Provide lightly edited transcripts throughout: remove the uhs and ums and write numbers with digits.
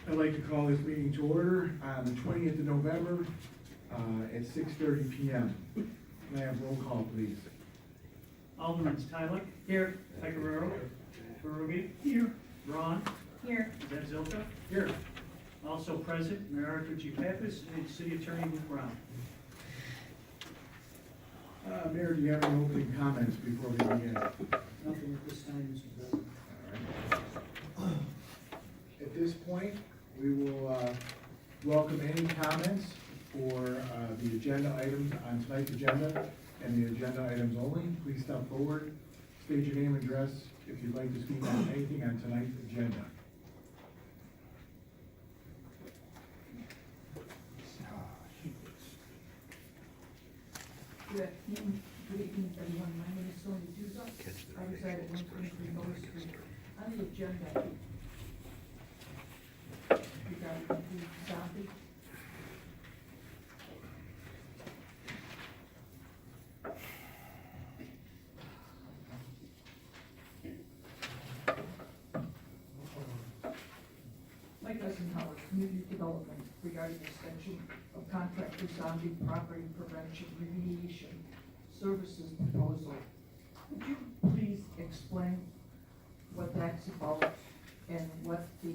I'd like to call this meeting to order on the 20th of November at 6:30 p.m. Can I have roll call, please? Alderman Tyler. Here. Pecoraro. Barugi. Here. Ron. Here. Zed Zilka. Here. Also present, Mayor Arthur G. Pappas and City Attorney Luke Brown. Mayor, do you have any opening comments before we begin? Nothing at this time, Mr. President. All right. At this point, we will welcome any comments for the agenda items on tonight's agenda and the agenda items only. Please step forward, state your name and address if you'd like to speak on anything on tonight's agenda. Good evening, everyone. My name is Sonia Duza. I reside at 123 Lower Street. On the agenda, regarding the zombie. Mike Eisenhower, Community Development, regarding extension of contract for zombie property prevention remediation services proposal. Could you please explain what that's about and what the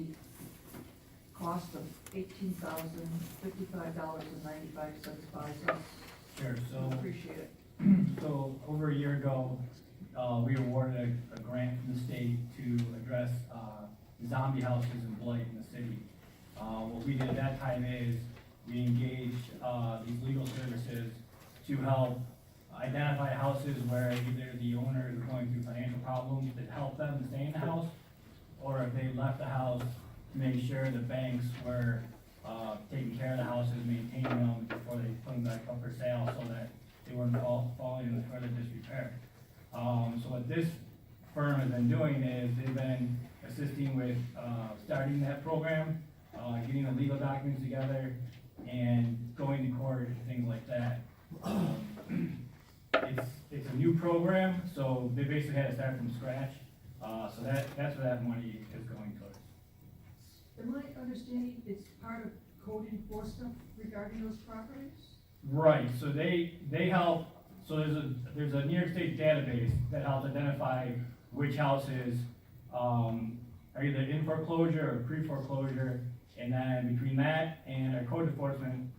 cost of $18,055.95 buys us? Sure, Appreciate it. so over a year ago, we awarded a grant from the state to address, zombie houses and blight in the city. What we did at that time is we engaged, these legal services to help identify houses where either the owner is going through financial problems to help them stay in the house, or if they left the house, to make sure the banks were, taking care of the houses, maintaining them before they put them back up for sale, so that they wouldn't falling into further disrepair. So what this firm has been doing is they've been assisting with, starting that program, getting the legal documents together, and going to court and things like that. It's a new program, so they basically had to start from scratch. So that's where that money is going towards. Am I understanding it's part of code enforcement regarding those properties? Right, so they help, so there's a New York State database that helps identify which houses, are either in foreclosure or pre-foreclosure, and then between that and our code enforcement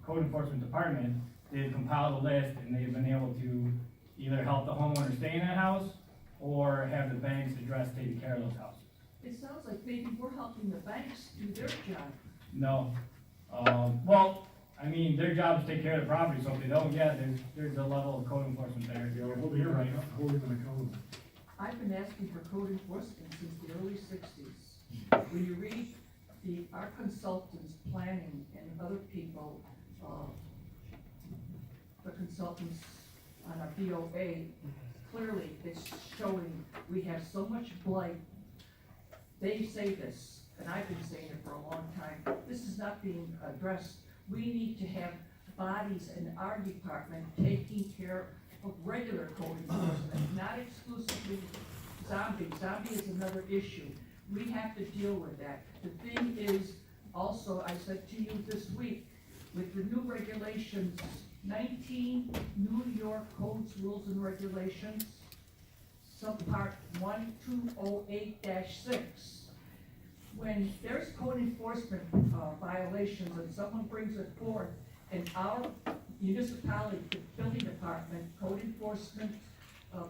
department, they've compiled a list and they've been able to either help the homeowner stay in that house or have the banks address taking care of those houses. It sounds like maybe we're helping the banks do their job. No, well, I mean, their job is to take care of the property, so if they don't, yeah, there's a level of code enforcement there. You're right. Holding them accountable. I've been asking for code enforcement since the early 60s. When you read our consultants, planning, and other people, the consultants on our BOA, clearly it's showing we have so much blight. They say this, and I've been saying it for a long time, this is not being addressed. We need to have bodies in our department taking care of regular code enforcement, not exclusively zombie. Zombie is another issue. We have to deal with that. The thing is, also, I said to you this week, with the new regulations, 19 New York Codes, Rules and Regulations, subpart 1208-6. When there's code enforcement violations and someone brings it forth, and our municipality, the building department, code enforcement,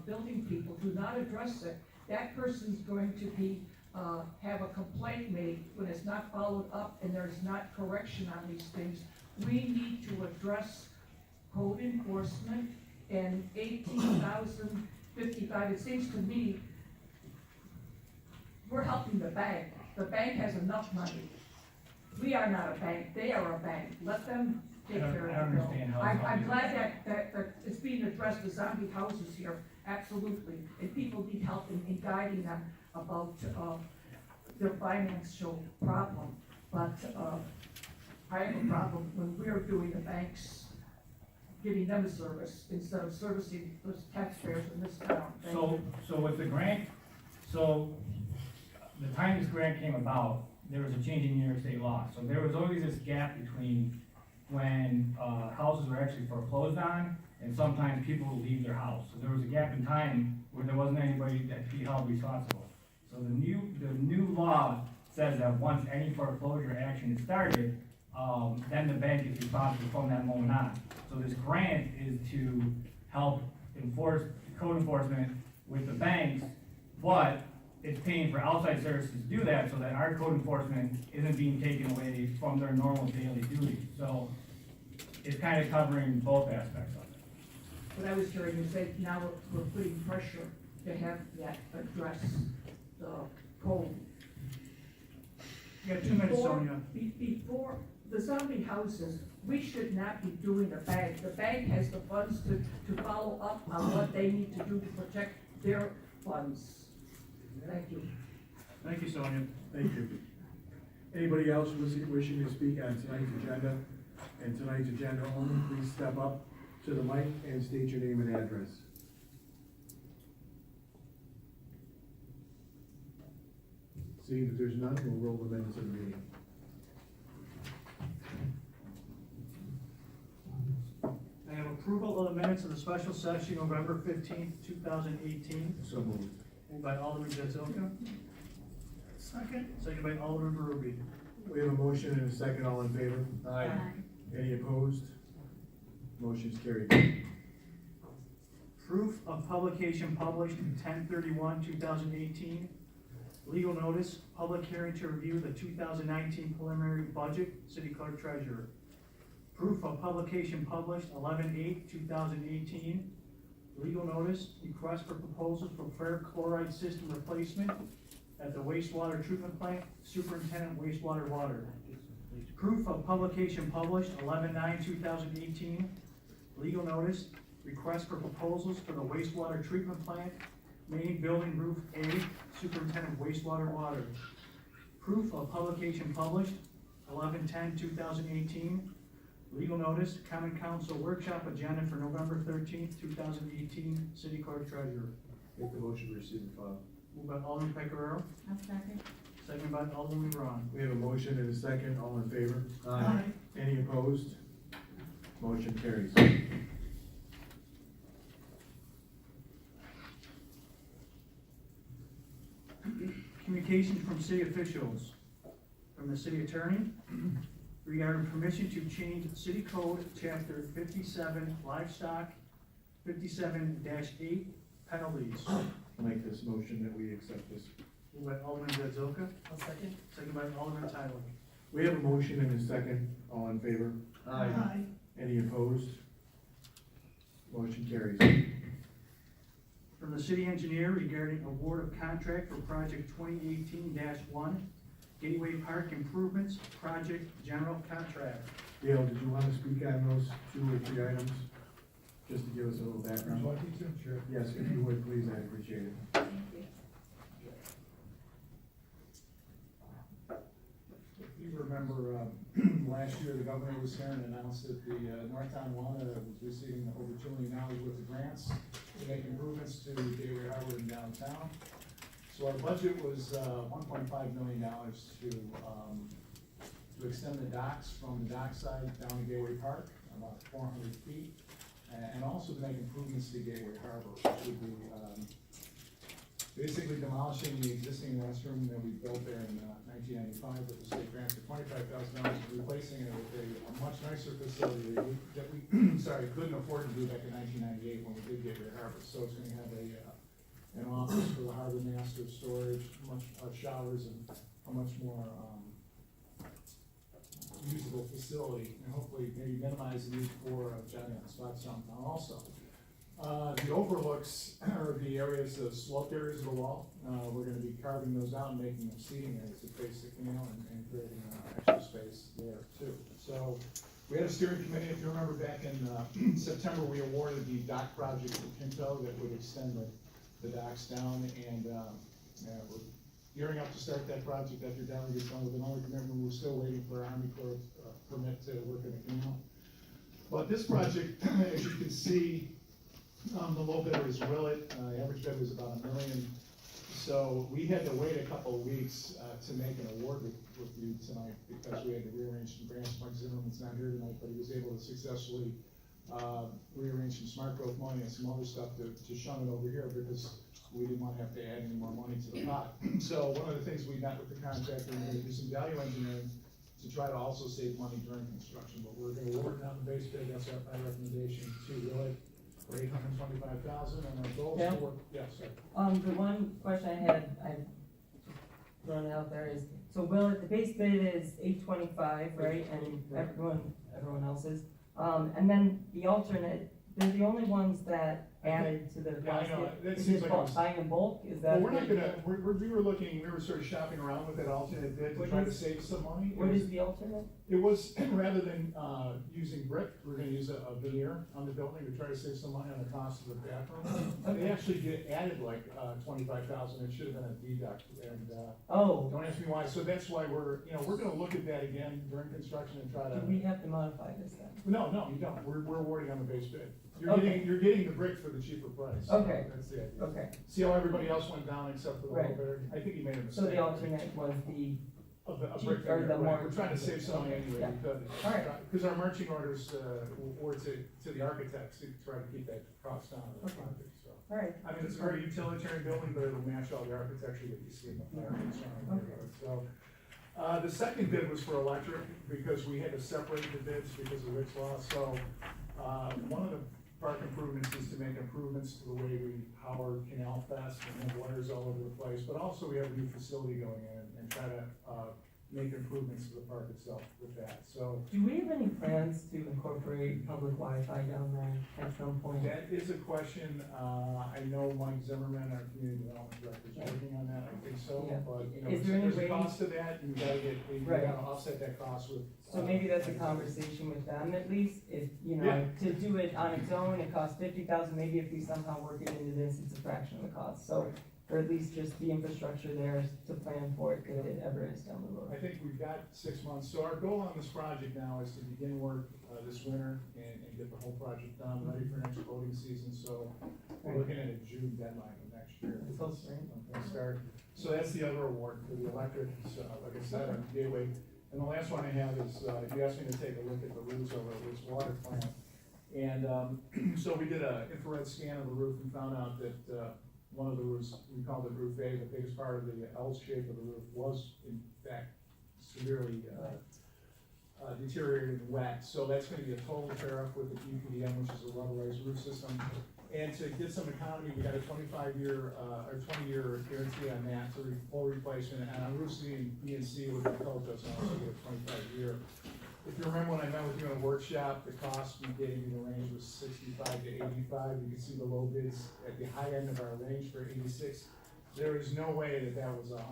building people do not address it, that person's going to be, have a complaint made when it's not followed up and there's not correction on these things. We need to address code enforcement and 18,055. It seems to me we're helping the bank. The bank has enough money. We are not a bank, they are a bank. Let them take care of it. I understand how. I'm glad that it's being addressed, the zombie houses here, absolutely. And people need help in guiding them about, their financial problem. But, I have a problem when we're doing the banks, giving them a service instead of servicing those taxpayers in this town. Thank you. So with the grant, so the time this grant came about, there was a change in New York state law. So there was always this gap between when, houses were actually foreclosed on, and sometimes people would leave their house. So there was a gap in time where there wasn't anybody that could be held responsible. So the new law says that once any foreclosure action is started, then the bank is responsible from that moment on. So this grant is to help enforce, code enforcement with the banks, but it's paying for outside services to do that, so that our code enforcement isn't being taken away from their normal daily duties. So it's kind of covering both aspects of it. What I was hearing is that now we're putting pressure to have that address the code. You got 2 minutes, Before- Sonia. Before, the zombie houses, we should not be doing the bank. The bank has the funds to follow up on what they need to do to protect their funds. Thank you. Thank you, Sonia. Thank you. Anybody else wishing to speak on tonight's agenda? And tonight's agenda only, please step up to the mic and state your name and address. Seeing that there's none, we'll roll the minutes of the meeting. I have approval of the minutes of the special session November 15th, 2018. So moved. Moved by Alderman Zetzelka. Second by Alderman Berube. We have a motion and a second, all in favor? Aye. Any opposed? Motion's carried. Proof of publication published 10/31/2018. Legal notice, public hearing to review the 2019 preliminary budget, City Clerk Treasurer. Proof of publication published 11/8/2018. Legal notice, request for proposals for fair chloride system replacement at the wastewater treatment plant, Superintendent wastewater water. Proof of publication published 11/9/2018. Legal notice, request for proposals for the wastewater treatment plant, main building roof A, Superintendent wastewater water. Proof of publication published 11/10/2018. Legal notice, Common Council workshop agenda for November 13th, 2018, City Clerk Treasurer. Make the motion to receive and file. Moved by Alderman Pecoraro, I'll second. second by Alderman Ron. We have a motion and a second, all in favor? Aye. Any opposed? Motion carries. Communications from city officials. From the city attorney, regarding permission to change city code, chapter 57, livestock, 57-8, penalties. I'll make this motion that we accept this. Moved by Alderman Zetzelka, I'll second. second by Alderman Tyler. We have a motion and a second, all in favor? Aye. Any opposed? Motion carries. From the city engineer regarding award of contract for project 2018-1, Gateway Park Improvements, project general contract. Gail, did you want to speak on those 2 or 3 items? Just to give us a little background? Sure. Yes, if you would, please, I'd appreciate it. If you remember, last year, the governor was here and announced that the North Tonawanda was receiving over $2 million worth of grants to make improvements to Gateway Harbor and downtown. So our budget was $1.5 million to extend the docks from the dockside down to Gateway Park, about 400 feet, and also to make improvements to Gateway Harbor, which would be basically demolishing the existing restroom that we built there in 1995 with the state grant for $25,000, and replacing it with a much nicer facility that we couldn't afford to do back in 1998 when we did Gateway Harbor. So it's going to have an office for the harbor master, storage, showers, and a much more usable facility, and hopefully maybe minimize the need for jetting on spots downtown also. The overlooks are the areas, the sloped areas of the wall. We're gonna be carving those out and making them seating areas to face the canal and creating extra space there too. So we had a steering committee, if you remember back in September, we awarded the dock project to Pinto that would extend the docks down, and we're gearing up to start that project after Downey gets done with another commitment. We're still waiting for our Army Corps permit to work in the canal. But this project, as you can see, the low bidder is Willett, average bid was about $1 million. So we had to wait a couple of weeks to make an award with you tonight because we had to rearrange some grants. Mike Zimmerman's not here tonight, but he was able to successfully rearrange some smart growth money and some other stuff to shun it over here because we didn't want to have to add any more money to the pot. So one of the things we met with the contractor, we're gonna do some value engineering to try to also save money during construction, but we're gonna lower down the base bid, that's my recommendation to Willett for $825,000, and our goal is Yeah. to work, yes, sir. The one question I had, I've thrown it out there is, so the base bid is 825, right, and everyone else's, and then the alternate, they're the only ones that added to the Yeah, I know. basket. That Is seems it like it's- buying in bulk, is Well, that? we're not gonna, we were looking, we were sort of shopping around with that alternate bid to What try to is- save some money. What is the alternate? It was, rather than, using brick, we're gonna use a veneer on the building to try to save some money on the cost of the bathroom. They actually added like, 25,000, it should have been a deduct, and, Oh, don't ask me why, so that's why we're gonna look at that again during construction and try do to. we have to modify this then? No, you don't, we're awarding on the base bid. Okay. You're getting the brick for the cheaper price. Okay. That's the idea. Okay, See how everybody else went down except for the Right. low bidder? I think you made a mistake. so the alternate was the, Of the cheap- brick or veneer, the right, more- we're trying to save some money anyway, Yeah. because. All right. Because our marching orders, were to the architects to try to keep that cost down on the Okay. project, so. alright, I mean, it's a very utilitarian building, but it'll match all the architecture that you see in the fire and so. The second bid was for electric, because we had to separate the bids because of Rick's law, so, one of the park improvements is to make improvements to the way we power Canal Fest and have wires all over the place, but also we have a new facility going in and try to, make improvements to the park itself with that, so. do we have any plans to incorporate public Wi-Fi down there at some point? That is a question, I know Mike Zimmerman, our community development director, is working on that, I think so, Yeah. but, you know, Is there any there's a way- cost to that, and you Right. gotta offset that cost with. So maybe that's a conversation with them at least, if, you know, Yeah. to do it on its own, it costs 50,000, maybe if we somehow work it into this, it's a fraction of the cost, so, or at least just the infrastructure there to plan for it if it ever is down the I road. think we've got 6 months, so our goal on this project now is to begin work, this winter and get the whole project done, ready for next voting season, so we're looking at a June deadline of next year. It's all spring. Okay, start, so that's the other award for the electric, so, like I said, on Gateway. And the last one I have is, you asked me to take a look at the roofs over at this water plant. And, so we did a infrared scan of the roof and found out that, one of the roofs, we called it roof A, the biggest part of the L shape of the roof was in fact severely, deteriorated and wet. So that's gonna be a total tear up with the EPDM, which is a rubberized roof system. And to get some economy, we got a 25-year, or 20-year guarantee on that, so full replacement. And on roof C and B and C, would be told us also get a 25-year. If you remember when I met with you in a workshop, the cost we gave you, the range was 65 to 85. You can see the low bids at the high end of our range for 86. There is no way that that was a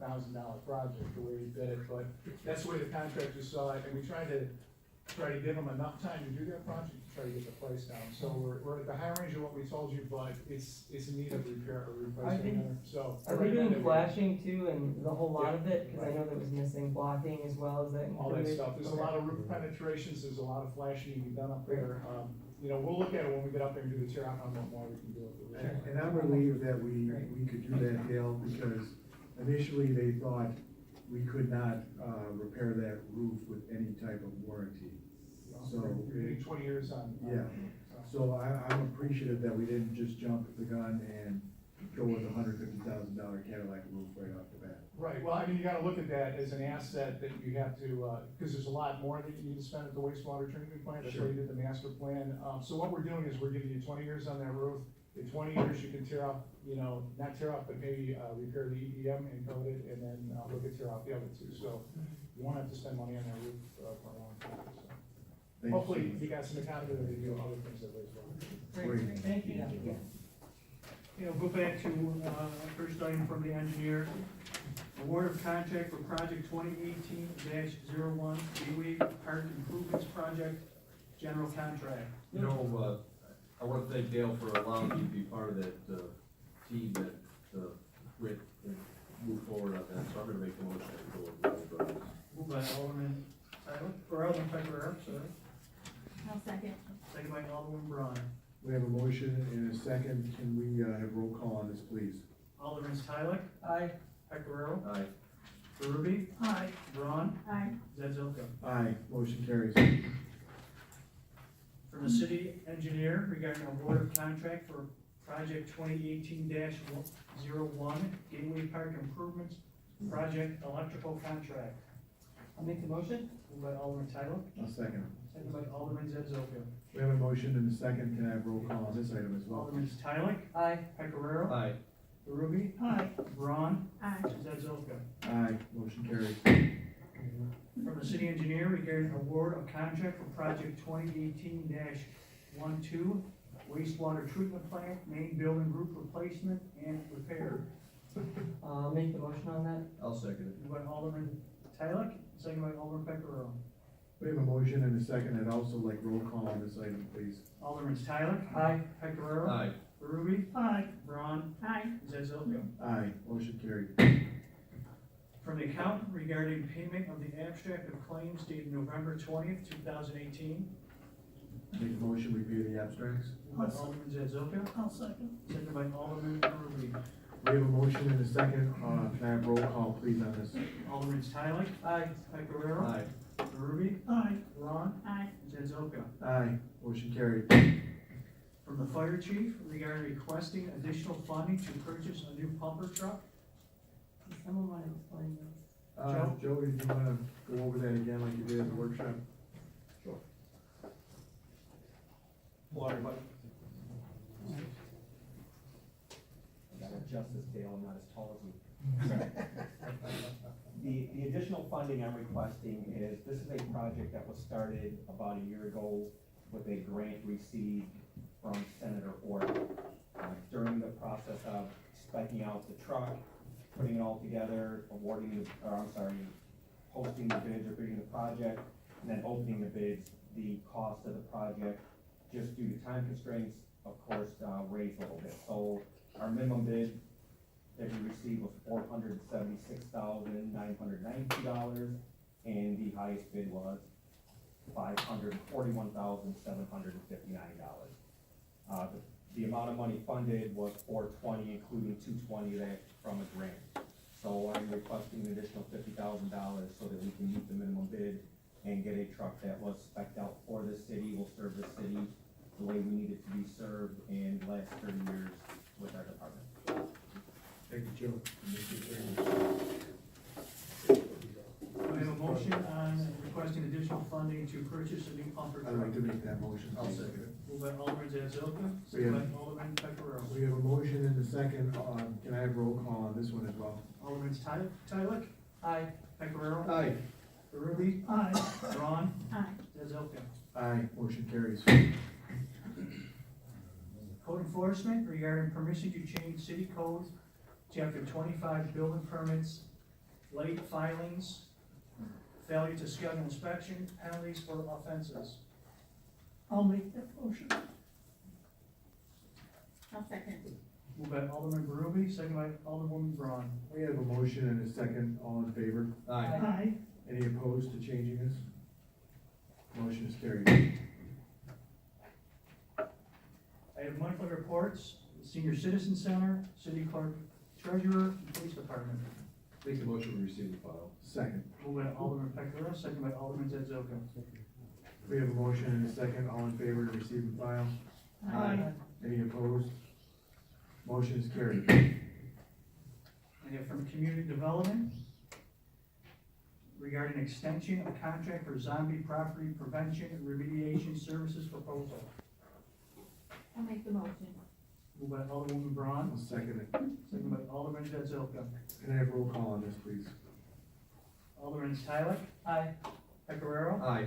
$100,000 project, the way we bid it, but that's the way the contractor saw it, and we tried to give them enough time to do that project, to try to get the price down. So we're at the high range of what we told you, but it's in need of repair or replacement, so. Are they doing flashing too, and the whole lot of it, cause I know there was missing blocking as well, is that All that included? stuff, there's a Okay. lot of roof penetrations, there's a lot of flashing to be done up there. You know, we'll look at it when we get up there and do the tear out on what more we can do with the roof. And I'm relieved that we could do that, Dale, because initially they thought we could not, repair that roof with any type of warranty. So, You're getting 20 years on. Yeah. So I'm appreciative that we didn't just jump the gun and go with a $150,000 Cadillac roof right off the bat. Right, well, I mean, you gotta look at that as an asset that you have to, cause there's a lot more that you need to spend at the wastewater treatment plant, that's why you did the master plan. So what we're doing is we're giving you 20 years on that roof. In 20 years, you can tear off, you know, not tear off, but maybe, repair the EPDM and coat it, and then, look at tear off the other two. So you won't have to spend money on that roof, for a long time, so. Thank you. Hopefully, you got some economy to do other things at wastewater. Great, thank you. You know, go back to, first item from the engineer. Award of contract for project 2018-01, Gateway Park Improvements Project, general contract. You know, I want to thank Dale for allowing me to be part of that, team that, went and moved forward on that, so I'm gonna make the motion to go with Warner Brothers. Moved by Alderman Tyler, or Alderman Piper, sorry. I'll second. Second by Alderman Braun. We have a motion and a second. Can we, have roll call on this, please? Alderman Tyler, Aye. Piper, Aye. Ruby, Aye. Braun, Aye. Zazilka. Aye, motion carries. From the city engineer regarding award of contract for project 2018-01 Gateway Park Improvements Project Electrical Contract. I'll make the motion. Moved by Alderman Tyler, I'll second. second by Alderman Zazilka. We have a motion and a second. Can I have roll call on this item as well? Alderman Tyler, Aye. Pecoraro, Aye. Ruby, Aye. Braun, Aye. Zazilka. Aye, motion carries. From the city engineer regarding award of contract for project 2018-12 wastewater treatment plant, main building group replacement and repair. I'll make the motion on that. I'll second it. Moved by Alderman Tyler, second by Alderman Pecoraro. We have a motion and a second. I'd also like roll call on this item, please. Alderman Tyler, Aye. Pecoraro, Aye. Ruby, Aye. Braun, Aye. Zazilka. Aye, motion carried. From the accountant regarding payment of the abstract of claims dated November 20th, 2018. Make a motion, we pay the abstracts. Moved by Alderman Zazilka, I'll second. second by Alderman Ruby. We have a motion and a second. Can I have roll call, please, on this? Alderman Tyler, Aye. Pecoraro, Aye. Ruby, Aye. Braun, Aye. Zazilka. Aye, motion carried. From the fire chief regarding requesting additional funding to purchase a new pumper truck. Does someone want to explain this? Joey, do you wanna go over that again like you did at the workshop? Hello, everybody. I gotta adjust this, Dale, I'm not as tall as you. The additional funding I'm requesting is, this is a project that was started about a year ago with a grant received from Senator Orr. During the process of specking out the truck, putting it all together, posting the bids or bidding the project, and then opening the bids, the cost of the project, just due to time constraints, of course, raised a little bit. So our minimum bid that we received was $476,992, and the highest bid was $541,759. The amount of money funded was $420, including $220 that from a grant. So I'm requesting an additional $50,000 so that we can meet the minimum bid and get a truck that was spec'd out for the city, will serve the city the way we need it to be served and last 30 years with our department. Thank you, Joe. We have a motion on requesting additional funding to purchase a new pumper I'd like truck. to make that motion. I'll second it. Moved by Alderman Zazilka, We second have- by Alderman Pecoraro. We have a motion and a second. Can I have roll call on this one as well? Alderman Tyler, Aye. Pecoraro, Aye. Ruby, Aye. Braun, Aye. Zazilka. Aye, motion carries. Code enforcement regarding permission to change city code, chapter 25, building permits, late filings, failure to schedule inspection, penalties for offenses. I'll make that motion. I'll second. Moved by Alderman Ruby, second by Alderwoman Braun. We have a motion and a second. All in favor? Aye. Aye. Any opposed to changing this? Motion is carried. I have monthly reports, senior citizen center, city clerk, treasurer, and police department. Make the motion to receive the file. Second. Moved by Alderman Pecoraro, second by Alderman Zazilka. We have a motion and a second. All in favor to receive and file? Aye. Any opposed? Motion is carried. I have from community development regarding extension of contract for zombie property prevention and remediation services proposal. I'll make the motion. Moved by Alderwoman Braun, I'll second it. second by Alderman Zazilka. Can I have roll call on this, please? Alderman Tyler, Aye. Pecoraro, Aye.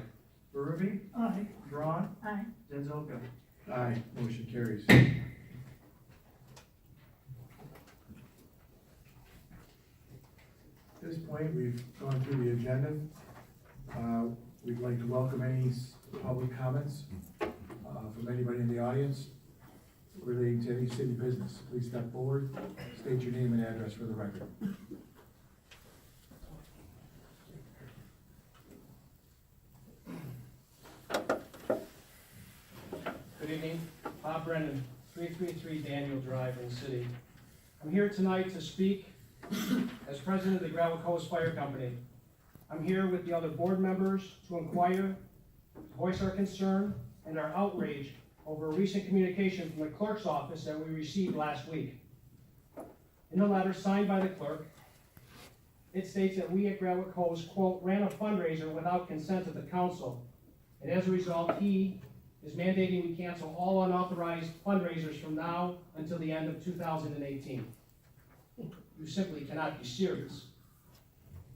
Ruby, Aye. Braun, Aye. Zazilka. Aye, motion carries. At this point, we've gone through the agenda. We'd like to welcome any public comments from anybody in the audience relating to any city business. Please step forward, state your name and address for the record. Good evening, Bob Brennan, 333 Daniel Drive in the city. I'm here tonight to speak as as president of the Gravel Coast Fire Company. I'm here with the other board members to inquire, voice our concern and our outrage over a recent communication from the clerk's office that we received last week. In the letter signed by the clerk, it states that we at Gravel Coast, quote, ran a fundraiser without consent of the council, and as a result, he is mandating we cancel all unauthorized fundraisers from now until the end of 2018. You simply cannot be serious.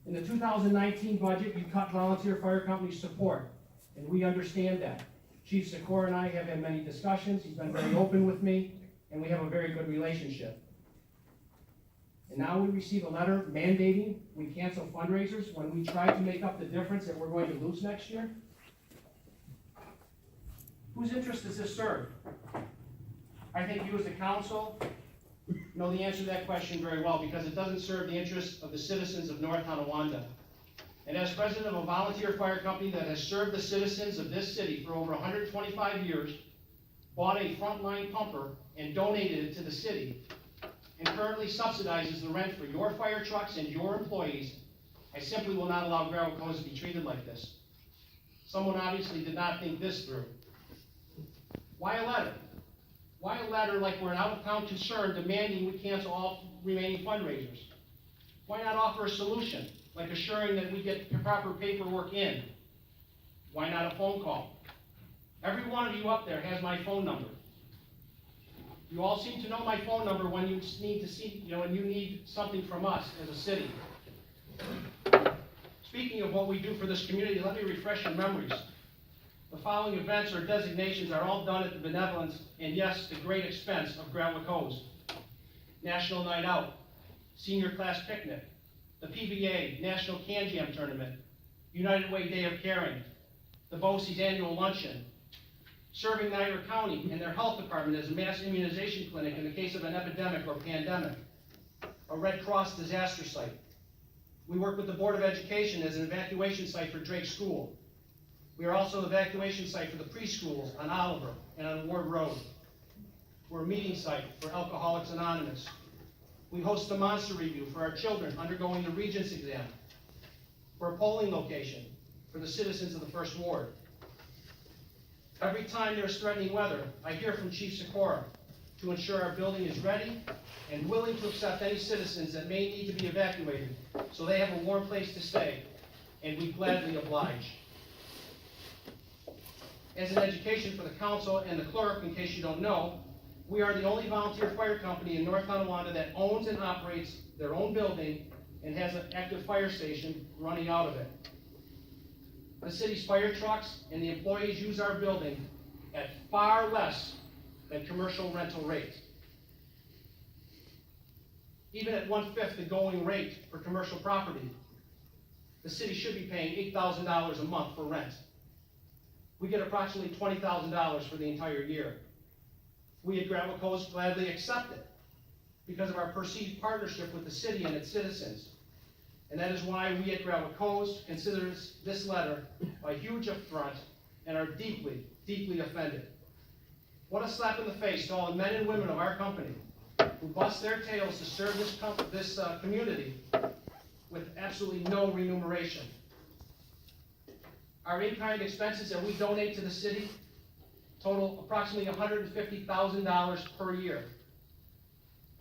In the 2019 budget, you cut volunteer fire company support, and we understand that. Chief Sikora and I have had many discussions, he's been very open with me, and we have a very good relationship. And now we receive a letter mandating we cancel fundraisers when we try to make up the difference that we're going to lose next year? Whose interest does this serve? I think you as the council know the answer to that question very well, because it doesn't serve the interests of the citizens of North Tonawanda. And as president of a volunteer fire company that has served the citizens of this city for over 125 years, bought a frontline pumper and donated it to the city, and currently subsidizes the rent for your fire trucks and your employees, I simply will not allow Gravel Coast to be treated like this. Someone obviously did not think this through. Why a letter? Why a letter like we're an out-of-town concern demanding we cancel all remaining fundraisers? Why not offer a solution, like assuring that we get proper paperwork in? Why not a phone call? Every one of you up there has my phone number. You all seem to know my phone number when you need to see, when you need something from us as a city. Speaking of what we do for this community, let me refresh your memories. The following events or designations are all done at the benevolence and, yes, the great expense of Gravel Coast. National Night Out, Senior Class Picnic, the PBA National Can Jam Tournament, United Way Day of Caring, the BOCES Annual Luncheon, serving Niagara County and their health department as a mass immunization clinic in the case of an epidemic or pandemic, a Red Cross disaster site. We work with the Board of Education as an evacuation site for Drake School. We are also an evacuation site for the preschools on Oliver and on Ward Road. We're a meeting site for Alcoholics Anonymous. We host the monster review for our children undergoing the Regents exam. We're a polling location for the citizens of the First Ward. Every time there's threatening weather, I hear from Chief Sikora to ensure our building is ready and willing to accept any citizens that may need to be evacuated so they have a warm place to stay, and we gladly oblige. As an education for the council and the clerk, in case you don't know, we are the only volunteer fire company in North Tonawanda that owns and operates their own building and has an active fire station running out of it. The city's fire trucks and the employees use our building at far less than commercial rental rates. Even at 1/5 the going rate for commercial property, the city should be paying $8,000 a month for rent. We get approximately $20,000 for the entire year. We at Gravel Coast gladly accept it because of our perceived partnership with the city and its citizens. And that is why we at Gravel Coast consider this letter a huge affront and are deeply, deeply offended. What a slap in the face to all the men and women of our company who bust their tails to serve this community with absolutely no remuneration. Our in-kind expenses that we donate to the city total approximately $150,000 per year.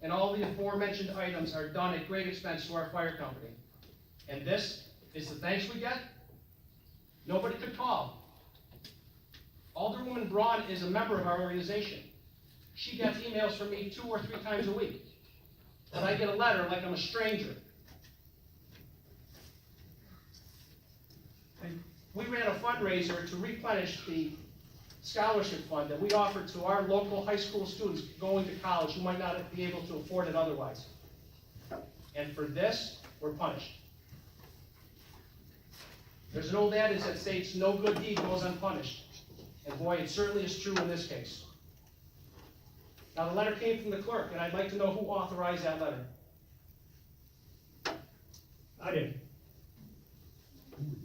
And all the aforementioned items are done at great expense to our fire company. And this is the thanks we get? Nobody could call. Alderwoman Braun is a member of our organization. She gets emails from me 2 or 3 times a week. And I get a letter like I'm a stranger. And we ran a fundraiser to replenish the scholarship fund that we offered to our local high school students going to college who might not be able to afford it otherwise. And for this, we're punished. There's an old adage that states, no good deed goes unpunished. And boy, it certainly is true in this case. Now, the letter came from the clerk, and I'd like to know who authorized that letter. I did.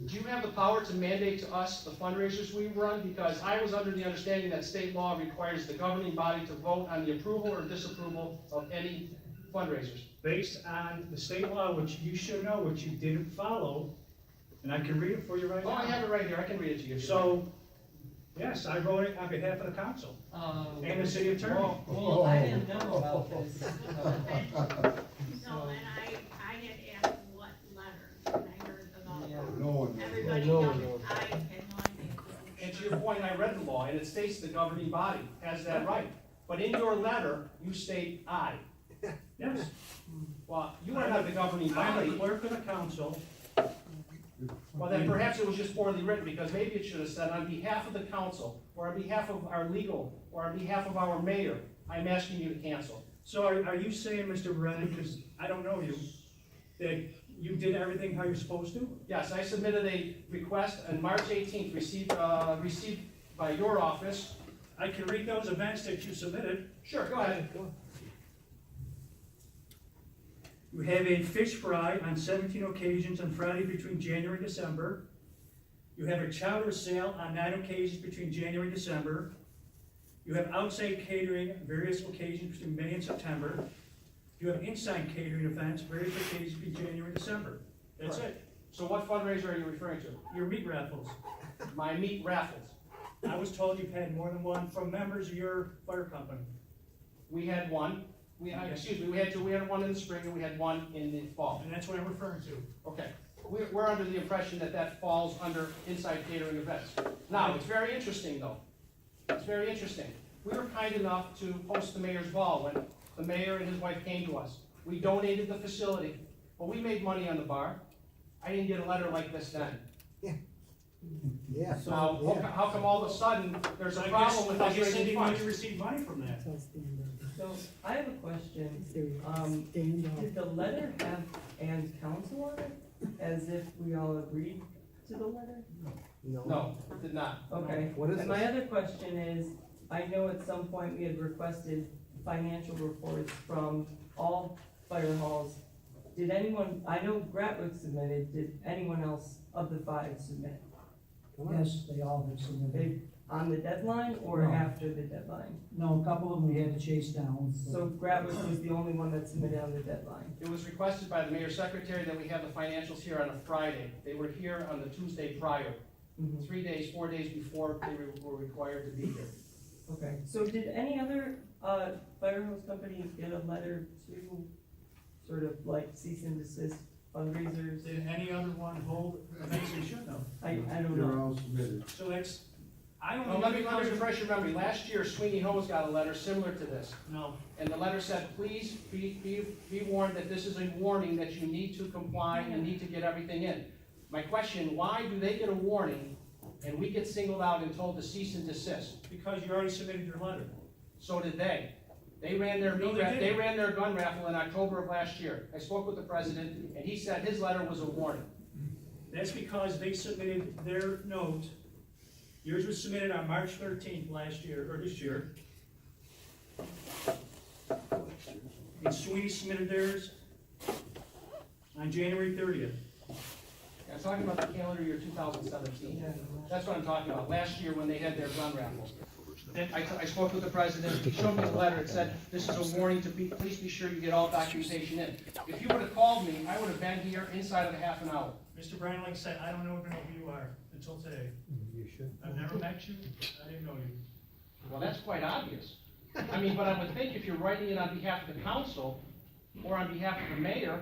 Do you have the power to mandate to us the fundraisers we run? Because I was under the understanding that state law requires the governing body to vote on the approval or disapproval of any fundraisers. based on the state law, which you should know, which you didn't follow, and I can read it for you right Oh, I now. have it right here, I can read it to you. So, yes, I wrote it on behalf of the council and the city attorney. Well, I didn't know about this, so. No, and I had asked what letter, and I heard about, Yeah. No one. everybody No knows, one knows. I had no idea. And to your point, I read the law, and it states the governing body has that right. But in your letter, you state I. Yes, Well, you are not the governing I'm the body. clerk of the council. Well, then perhaps it was just poorly written, because maybe it should have said, on behalf of the council, or on behalf of our legal, or on behalf of our mayor, I'm asking you to cancel. So are you saying, Mr. Brennan, because I don't know you, that you did everything how you're supposed to? Yes, I submitted a request on March 18th, received by your office. I can read those events that you submitted. Sure, go ahead. You have a fish fry on 17 occasions on Friday between January and December. You have a chowder sale on 9 occasions between January and December. You have outside catering on various occasions between May and September. You have inside catering events, various occasions between January and December. That's it. So what fundraiser are you referring to? Your meat raffles. My meat raffles. I was told you've had more than one from members of your fire company. We had one, we had two, we had one in the spring and we had one in the fall. And that's what I'm referring to. Okay, we're under the impression that that falls under inside catering events. Now, it's very interesting though. It's very interesting. We were kind enough to host the mayor's ball when the mayor and his wife came to us. We donated the facility, but we made money on the bar. I didn't get a letter like this then. Yeah. Now, how come all of a sudden there's a I problem with us guess they raising didn't want funds? to receive money from that. So, I have a question. Did the letter have "and council" on it, as if we all agreed to the letter? No, it did not. Okay, and my other question is, I know at some point we had requested financial reports from all fire halls. Did anyone, I know Gratwick submitted, did anyone else of the 5 submit? Yes, they all have submitted. They, on the deadline or No. after the deadline? No, a couple of them we had to chase down. but- So Gratwick was the only one that submitted on the deadline? It was requested by the mayor's secretary that we have the financials here on a Friday. They were here on the Tuesday prior, Mhm. 3 days, 4 days before they were required to be here. Okay, so did any other, fire hose companies get a letter to sort of like cease and desist fundraisers? Did any other one hold events they should know? I don't They're know. all submitted. So that's, I don't know. Well, let me refresh your memory. Last year, Sweeney Hose got a letter similar to this. No, And the letter said, please be warned that this is a warning that you need to comply, you need to get everything in. My question, why do they get a warning and we get singled out and told to cease and desist? because you already submitted your letter. So did they. They ran their No, they didn't. they ran their gun raffle in October of last year. I spoke with the president and he said his letter was a warning. That's because they submitted their note. Yours was submitted on March 13th last year, or this year. And Sweeney submitted theirs on January 30th. I'm talking about the calendar year 2017. That's what I'm talking about, last year when they had their gun raffle. Then I spoke with the president, he showed me the letter, it said, this is a warning to please be sure you get all documentation in. If you would have called me, I would have been here inside of a half an hour. Mr. Brown, like I said, I don't know who you are until today. You should. I've never met you, I didn't know you. Well, that's quite obvious. I mean, but I would think if you're writing it on behalf of the council, or on behalf of the mayor,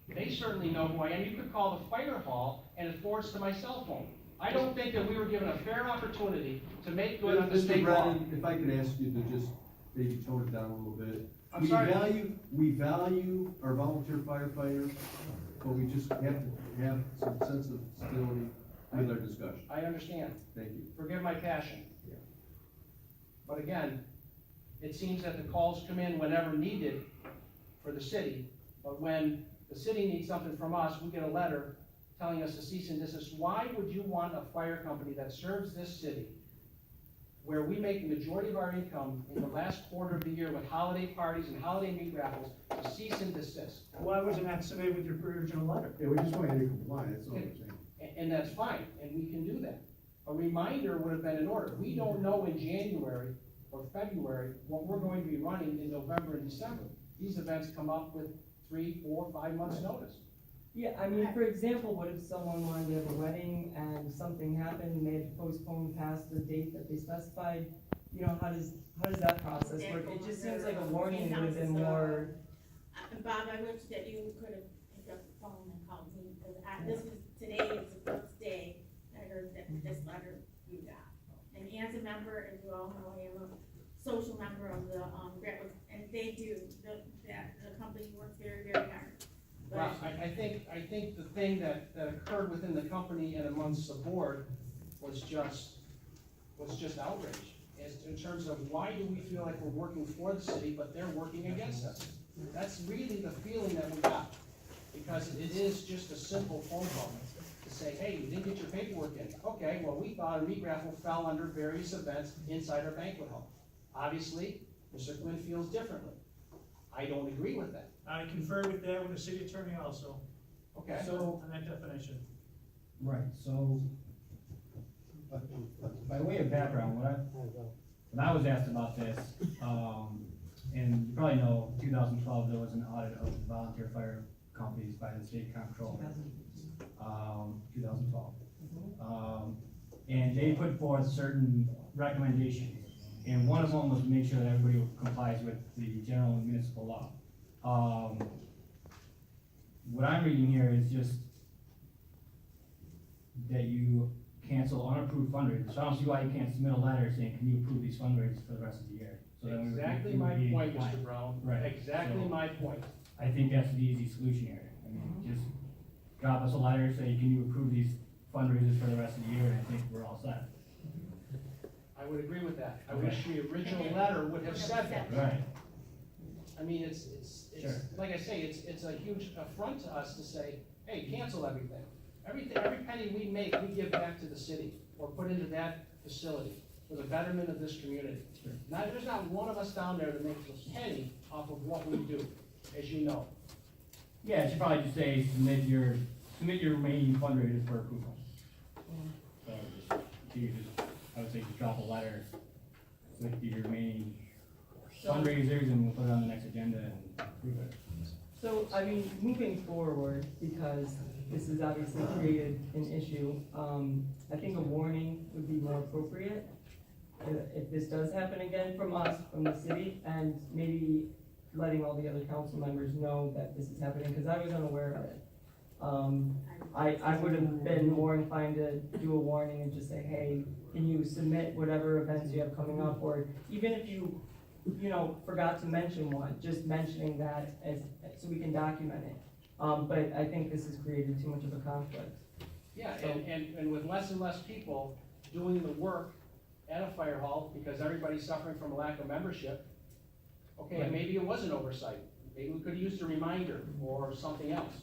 they certainly know who I am. You could call the fire hall and it forwards to my cell phone. I don't think that we were given a fair opportunity to make good on the Mr. state law. Brennan, if I could ask you to just maybe tone it down a little bit. I'm sorry. We value our volunteer firefighters, but we just have to have some sense of stability with our discussion. I understand. Thank you. Forgive my passion. But again, it seems that the calls come in whenever needed for the city, but when the city needs something from us, we get a letter telling us to cease and desist. Why would you want a fire company that serves this city, where we make the majority of our income in the last quarter of the year with holiday parties and holiday meat raffles, to cease and desist? Why was it not submitted with your original letter? Yeah, we just want you to comply, that's all I'm saying. And that's fine, and we can do that. A reminder would have been in order. We don't know in January or February what we're going to be running in November and December. these events come up with 3, 4, 5 months' notice. Yeah, I mean, for example, what if someone wanted to have a wedding and something happened and they had to postpone past the date that they specified? You know, how does that process work? It just seems like a warning would have been more, Bob, I wish that you could have picked up the phone and called me, because today is the first day I heard that this letter you got. And as a member, as you all know, I am a social member of the, Grantwood, and they do, the company works very, very hard. Well, But I think the thing that occurred within the company and amongst the board was just outrage. As in terms of why do we feel like we're working for the city, but they're working against us? That's really the feeling that we got, because it is just a simple phone call to say, hey, you didn't get your paperwork in. Okay, well, we thought a meat raffle fell under various events inside our banquet hall. Obviously, Mr. Quinn feels differently. I don't agree with that. I confer with that with the city attorney also, Okay? so, on that definition. Right, so, by way of background, when I was asked about this, and you probably know, 2012, there was an audit of the volunteer fire companies by the state comptroller. 2012. And they put forth certain recommendations, and one of them was to make sure that everybody complies with the general and municipal law. What I'm reading here is just that you cancel unapproved fundraisers. So I don't see why you can't submit a letter saying, can you approve these fundraisers for the rest of the year? So then we would- Exactly we would my be in point, compliance. Mr. Brown. Right. Exactly So- my point. I think that's the easy solution here. I mean, just drop us a letter, say, can you approve these fundraisers for the rest of the year, and I think we're all set. I would agree with that. I Okay. wish the original letter would have said that. Right. I mean, it's, Sure. like I say, it's a huge affront to us to say, hey, cancel everything. Every penny we make, we give back to the city, or put into that facility for the betterment of this community. Sure. Now, there's not one of us down there that makes a penny off of what we do, as you know. Yeah, it should probably just say, submit your remaining fundraisers for approval. So you just, I would say just drop a letter with your remaining fundraisers, and we'll put it on the next agenda and approve it. so, I mean, moving forward, because this has obviously created an issue, I think a warning would be more appropriate if this does happen again from us, from the city, and maybe letting all the other council members know that this is happening, because I was unaware of it. I would have been more inclined to do a warning and just say, hey, can you submit whatever events you have coming up, or even if you forgot to mention one, just mentioning that so we can document it. But I think this has created too much of a conflict. Yeah, So- and with less and less people doing the work at a fire hall, because everybody's suffering from a lack of membership, okay, Right. maybe it was an oversight. Maybe we could have used a reminder or something else.